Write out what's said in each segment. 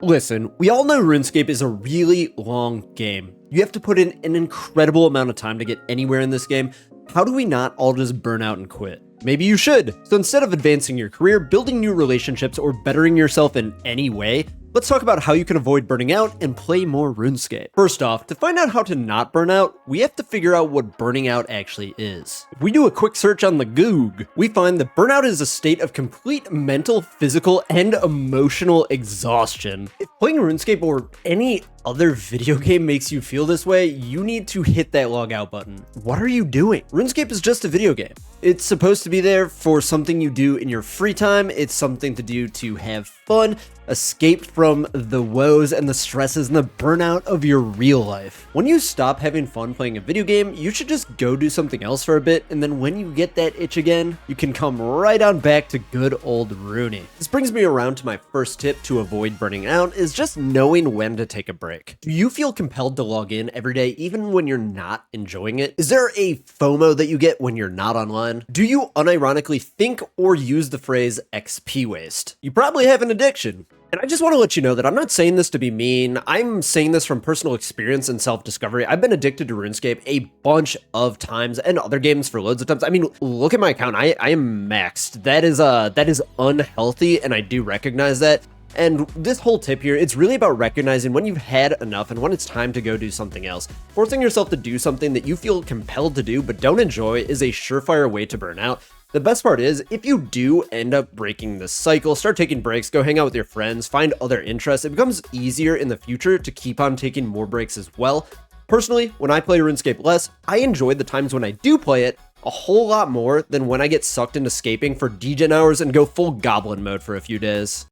Listen, we all know RuneScape is a really long game. You have to put in an incredible amount of time to get anywhere in this game. How do we not all just burn out and quit? Maybe you should. So instead of advancing your career, building new relationships, or bettering yourself in any way, let's talk about how you can avoid burning out and play more RuneScape. First off, to find out how to not burn out, we have to figure out what burning out actually is. If we do a quick search on the Goog, we find that burnout is a state of complete mental, physical, and emotional exhaustion. If playing RuneScape or any other video game makes you feel this way, you need to hit that log out button. What are you doing? RuneScape is just a video game. It's supposed to be there for something you do in your free time. It's something to do to have fun, escape from the woes and the stresses and the burnout of your real life. When you stop having fun playing a video game, you should just go do something else for a bit, and then when you get that itch again, you can come right on back to good old Rooney. This brings me around to my first tip to avoid burning out, is just knowing when to take a break. Do you feel compelled to log in every day even when you're not enjoying it? Is there a FOMO that you get when you're not online? Do you unironically think or use the phrase XP waste? You probably have an addiction. And I just want to let you know that I'm not saying this to be mean. I'm saying this from personal experience and self-discovery. I've been addicted to RuneScape a bunch of times and other games for loads of times. I mean, look at my account. I am maxed. That is unhealthy, and I do recognize that. And this whole tip here, it's really about recognizing when you've had enough and when it's time to go do something else. Forcing yourself to do something that you feel compelled to do but don't enjoy is a surefire way to burn out. The best part is, if you do end up breaking this cycle, start taking breaks, go hang out with your friends, find other interests, it becomes easier in the future to keep on taking more breaks as well. Personally, when I play RuneScape less, I enjoy the times when I do play it a whole lot more than when I get sucked into scaping for degen hours and go full goblin mode for a few days.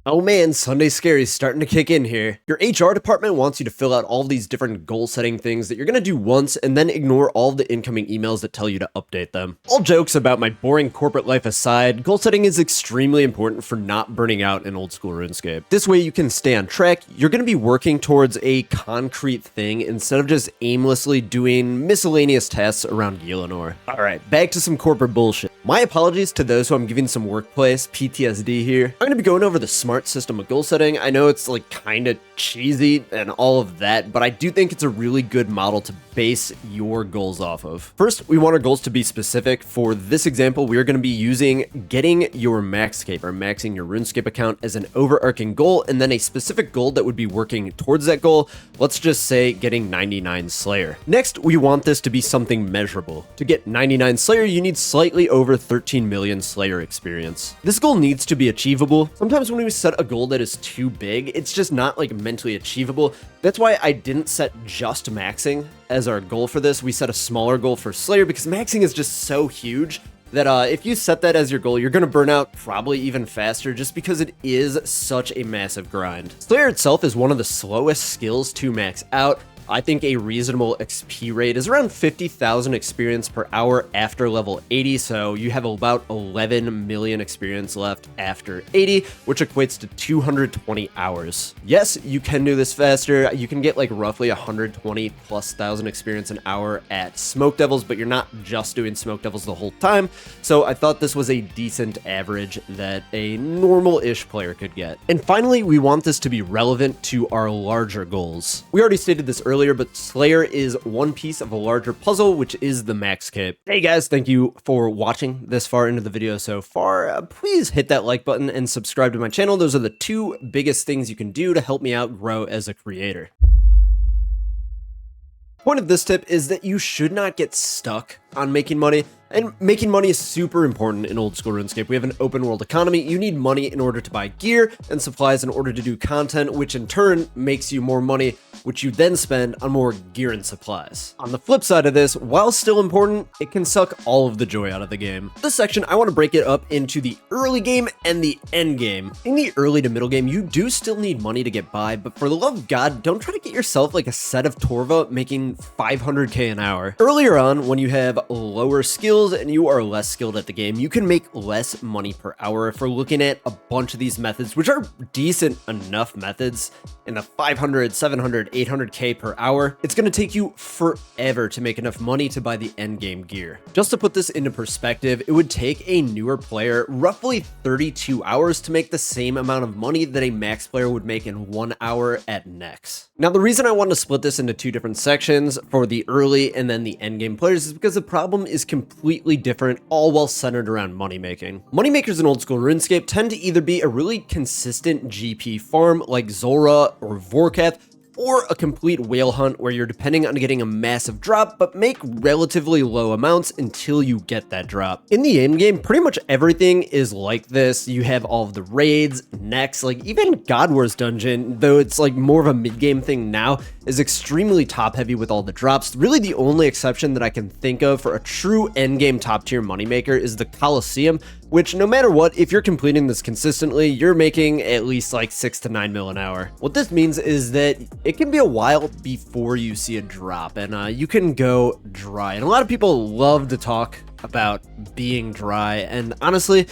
Oh man, Sunday Scary's starting to kick in here. Your HR department wants you to fill out all these different goal setting things that you're gonna do once and then ignore all the incoming emails that tell you to update them. All jokes about my boring corporate life aside, goal setting is extremely important for not burning out in old school RuneScape. This way you can stay on track, you're gonna be working towards a concrete thing instead of just aimlessly doing miscellaneous tasks around Gielinor. Alright, back to some corporate bullshit. My apologies to those who I'm giving some workplace PTSD here. I'm gonna be going over the smart system of goal setting. I know it's like kind of cheesy and all of that, but I do think it's a really good model to base your goals off of. First, we want our goals to be specific. For this example, we are going to be using getting your maxcape or maxing your RuneScape account as an overarching goal, and then a specific goal that would be working towards that goal. Let's just say getting 99 Slayer. Next, we want this to be something measurable. To get 99 Slayer, you need slightly over 13 million Slayer experience. This goal needs to be achievable. Sometimes when we set a goal that is too big, it's just not like mentally achievable. That's why I didn't set just maxing as our goal for this. We set a smaller goal for Slayer because maxing is just so huge that if you set that as your goal, you're going to burn out probably even faster just because it is such a massive grind. Slayer itself is one of the slowest skills to max out. I think a reasonable XP rate is around 50,000 experience per hour after level 80, so you have about 11 million experience left after 80, which equates to 220 hours. Yes, you can do this faster. You can get like roughly 120,000+ experience an hour at Smoke Devils, but you're not just doing Smoke Devils the whole time, so I thought this was a decent average that a normal-ish player could get. And finally, we want this to be relevant to our larger goals. We already stated this earlier, but Slayer is one piece of a larger puzzle, which is the max cape. Hey guys, thank you for watching this far into the video so far. Please hit that like button and subscribe to my channel. Those are the two biggest things you can do to help me out grow as a creator. Point of this tip is that you should not get stuck on making money. And making money is super important in old school RuneScape. We have an open world economy. You need money in order to buy gear and supplies in order to do content, which in turn makes you more money, which you then spend on more gear and supplies. On the flip side of this, while still important, it can suck all of the joy out of the game. This section, I want to break it up into the early game and the end game. In the early to middle game, you do still need money to get by, but for the love of God, don't try to get yourself like a set of Torva making 500k an hour. Earlier on, when you have lower skills, skills and you are less skilled at the game, you can make less money per hour. If we're looking at a bunch of these methods, which are decent enough methods in the 500, 700, 800K per hour, it's going to take you forever to make enough money to buy the end game gear. Just to put this into perspective, it would take a newer player roughly 32 hours to make the same amount of money that a max player would make in 1 hour at Nex. Now, the reason I wanted to split this into two different sections for the early and then the end game players is because the problem is completely different, all while centered around money making. Money makers in old school RuneScape tend to either be a really consistent GP farm like Zora or Vorkath, or a complete whale hunt where you're depending on getting a massive drop, but make relatively low amounts until you get that drop. In the end game, pretty much everything is like this. You have all of the raids, Nex, like even God Wars Dungeon, though it's like more of a mid-game thing now, is extremely top heavy with all the drops. Really the only exception that I can think of for a true end game top tier moneymaker is the Coliseum, which no matter what, if you're completing this consistently, you're making at least like 6 to 9 mil an hour. What this means is that it can be a while before you see a drop, and you can go dry. And a lot of people love to talk about being dry, and honestly,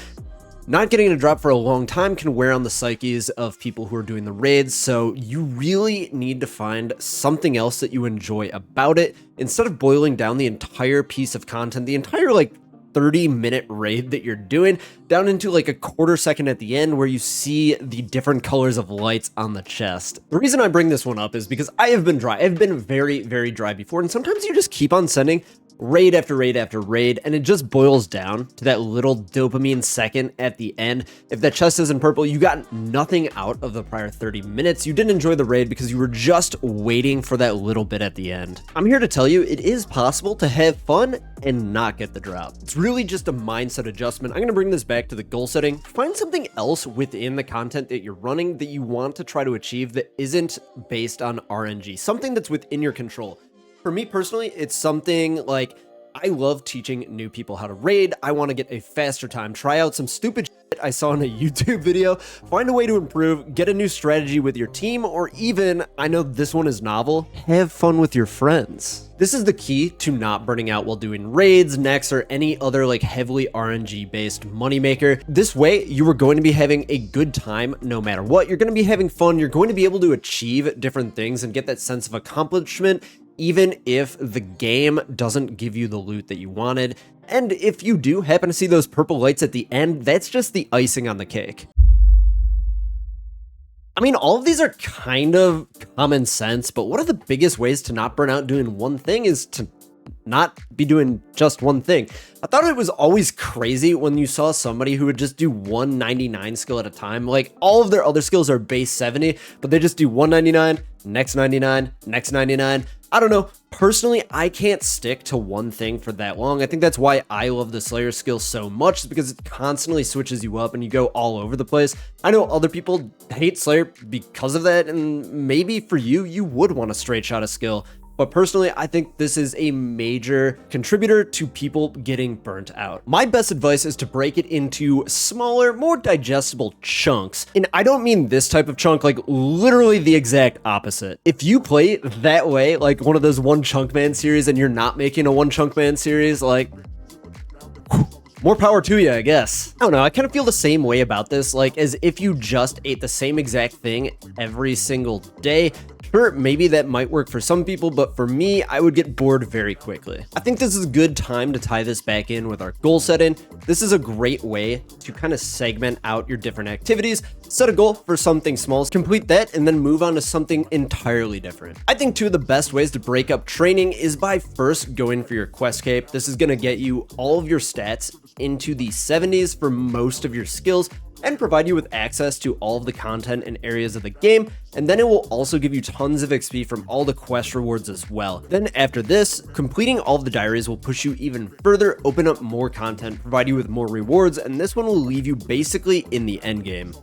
not getting a drop for a long time can wear on the psyches of people who are doing the raids, so you really need to find something else that you enjoy about it, instead of boiling down the entire piece of content, the entire like 30-minute raid that you're doing, down into like a quarter second at the end where you see the different colors of lights on the chest. The reason I bring this one up is because I have been dry. I've been very, very dry before, and sometimes you just keep on sending raid after raid after raid, and it just boils down to that little dopamine second at the end. If that chest isn't purple, you got nothing out of the prior 30 minutes. You didn't enjoy the raid because you were just waiting for that little bit at the end. I'm here to tell you it is possible to have fun and not get the drop. It's really just a mindset adjustment. I'm going to bring this back to the goal setting. Find something else within the content that you're running that you want to try to achieve that isn't based on RNG, something that's within your control. For me personally, it's something like, I love teaching new people how to raid. I want to get a faster time, try out some stupid shit I saw in a YouTube video, find a way to improve, get a new strategy with your team, or even, I know this one is novel, have fun with your friends. This is the key to not burning out while doing raids, Nex, or any other like heavily RNG based moneymaker. This way, you are going to be having a good time no matter what. You're going to be having fun. You're going to be able to achieve different things and get that sense of accomplishment, even if the game doesn't give you the loot that you wanted. And if you do happen to see those purple lights at the end, that's just the icing on the cake. I mean, all of these are kind of common sense, but one of the biggest ways to not burn out doing one thing is to not be doing just one thing. I thought it was always crazy when you saw somebody who would just do 199 skill at a time. Like all of their other skills are base 70, but they just do 199, next 99, next 99. I don't know. Personally, I can't stick to one thing for that long. I think that's why I love the Slayer skill so much, is because it constantly switches you up and you go all over the place. I know other people hate Slayer because of that, and maybe for you, you would want a straight shot of skill. But personally, I think this is a major contributor to people getting burnt out. My best advice is to break it into smaller, more digestible chunks. And I don't mean this type of chunk, like literally the exact opposite. If you play that way, like one of those One Chunk Man series, and you're not making a One Chunk Man series, like, more power to you, I guess. I don't know, I kind of feel the same way about this, like as if you just ate the same exact thing every single day. Sure, maybe that might work for some people, but for me, I would get bored very quickly. I think this is a good time to tie this back in with our goal setting. This is a great way to kind of segment out your different activities, set a goal for something small, complete that, and then move on to something entirely different. I think two of the best ways to break up training is by first going for your quest cape. This is gonna get you all of your stats into the 70s for most of your skills, and provide you with access to all of the content and areas of the game, and then it will also give you tons of XP from all the quest rewards as well. Then after this, completing all of the diaries will push you even further, open up more content, provide you with more rewards, and this one will leave you basically in the end game.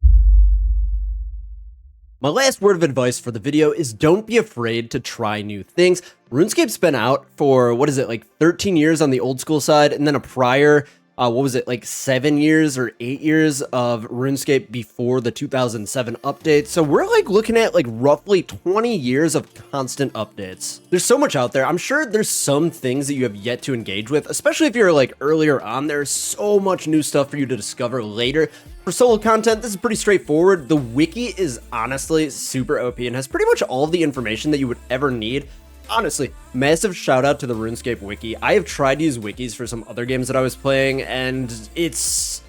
My last word of advice for the video is don't be afraid to try new things. RuneScape's been out for, what is it, like 13 years on the old school side, and then a prior what was it, like 7 years or 8 years of RuneScape before the 2007 update. So we're like looking at like roughly 20 years of constant updates. There's so much out there. I'm sure there's some things that you have yet to engage with, especially if you're like earlier on. There's so much new stuff for you to discover later. For solo content, this is pretty straightforward. The wiki is honestly super OP and has pretty much all of the information that you would ever need. Honestly, massive shout out to the RuneScape wiki. I have tried to use wikis for some other games that I was playing, and it's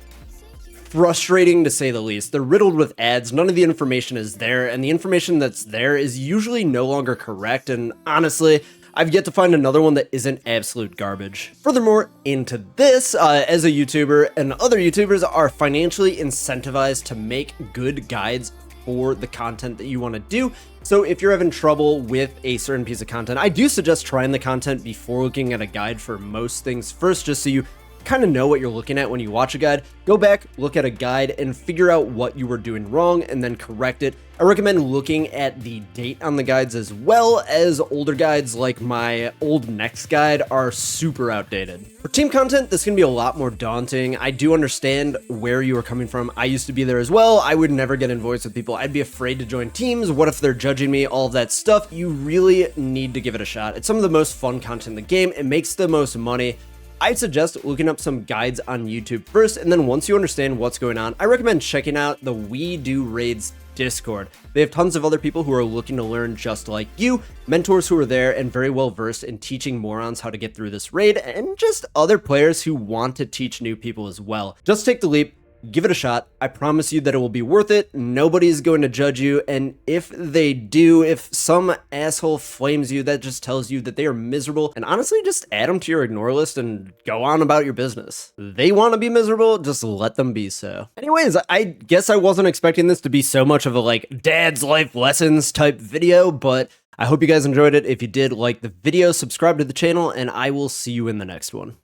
frustrating to say the least. They're riddled with ads, none of the information is there, and the information that's there is usually no longer correct, and honestly, I've yet to find another one that isn't absolute garbage. Furthermore, into this, as a YouTuber and other YouTubers are financially incentivized to make good guides for the content that you want to do. So if you're having trouble with a certain piece of content, I do suggest trying the content before looking at a guide for most things first, just so you kind of know what you're looking at when you watch a guide. Go back, look at a guide, and figure out what you were doing wrong and then correct it. I recommend looking at the date on the guides, as well as older guides like my old Next guide are super outdated. For team content, this can be a lot more daunting. I do understand where you are coming from. I used to be there as well. I would never get in voice with people. I'd be afraid to join teams. What if they're judging me? All of that stuff. You really need to give it a shot. It's some of the most fun content in the game. It makes the most money. I'd suggest looking up some guides on YouTube first, and then once you understand what's going on, I recommend checking out the We Do Raids Discord. They have tons of other people who are looking to learn just like you, mentors who are there and very well versed in teaching morons how to get through this raid, and just other players who want to teach new people as well. Just take the leap. Give it a shot. I promise you that it will be worth it. Nobody's going to judge you, and if they do, if some asshole flames you, that just tells you that they are miserable, and honestly, just add them to your ignore list and go on about your business. They want to be miserable, just let them be so. Anyways, I guess I wasn't expecting this to be so much of a like dad's life lessons type video, but I hope you guys enjoyed it. If you did, like the video, subscribe to the channel, and I will see you in the next one.